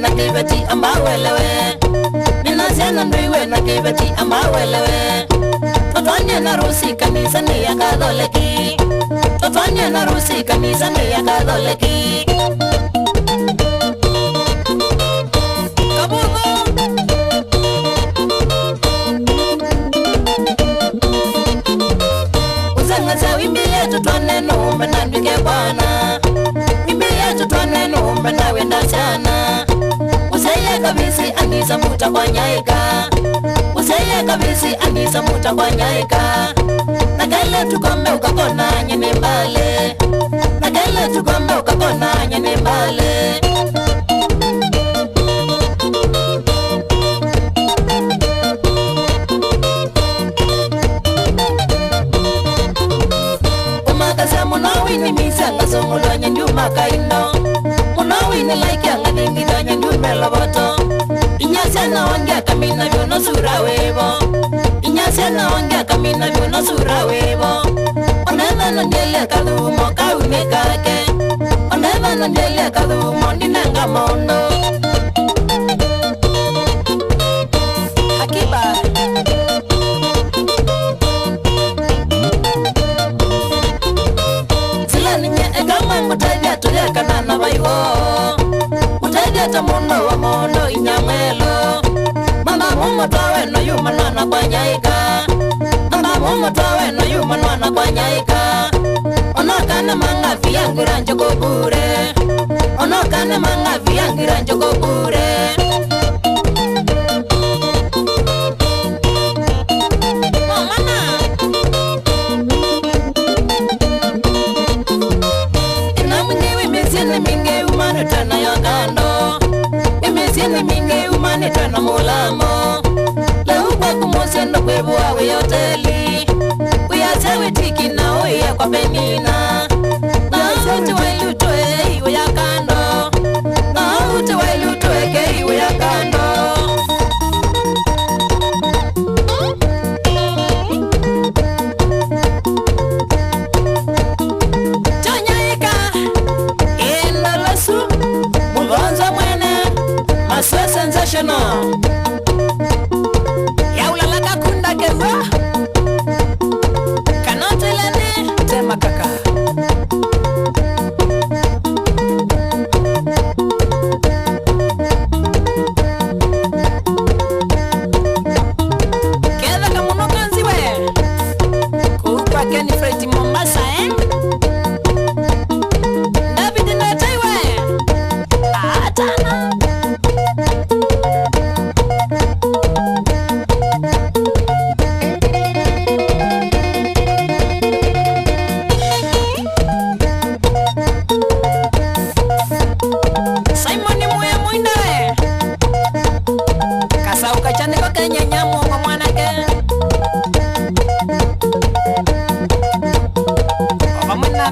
na kibeti amawelewe ninasiana ndwiwe na kibeti amawelewe totwanye na rusi kanisa ni ya Katholiki totwanye na rusi kanisa ni ya Katholiki Uzangaza wimbi yetu twane numbe na ndwike Bwana wimbi yetu twane numbe na wenda sana Useye kabisi anisa muta kwa nyaika Useye kabisi anisa muta kwa nyaika Nagele tukombe ukakona nyene mbale Nagele tukombe ukakona nyene mbale Umakasa munawini misanga songulo nyenduma kaino Munawini like yanga dingi do nyendume loboto Inyasena wangia kamina vyono sura webo Inyasena wangia kamina vyono sura webo Oneva nandele kadhumo kaume kake Oneva nandele kadhumo ninanga mono Hakiba Sila ninye egama mutavya tuleka na vaivo Mutavya tamuno wa mono inyamelo Mama mumo tawe no yumanwana kwa nyaika Mama mumo tawe no yumanwana kwa nyaika Onokane manga viyangira njoko bure Onokane manga viyangira njoko bure Tana yangando Imesini mingi umani tana mulamo Leupa kumusendo kwebu awe hoteli Uyasewe tiki na uya kwa penina Na uti wailutwe iwe ya kando Na uti wailutwe ke iwe ya kando So sensational Ya ulalaka kunda kewa Kanatelene tema kaka Keda kamuno kanziwe Kupa keni freti Mombasa David Nataiwe Atana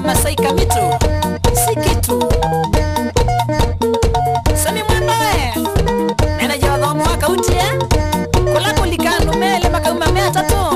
Masai Kamitu Sikitu Sami mwandoe Nena jawa dhomu waka uti Kula kulikanu mele maka umamea tatu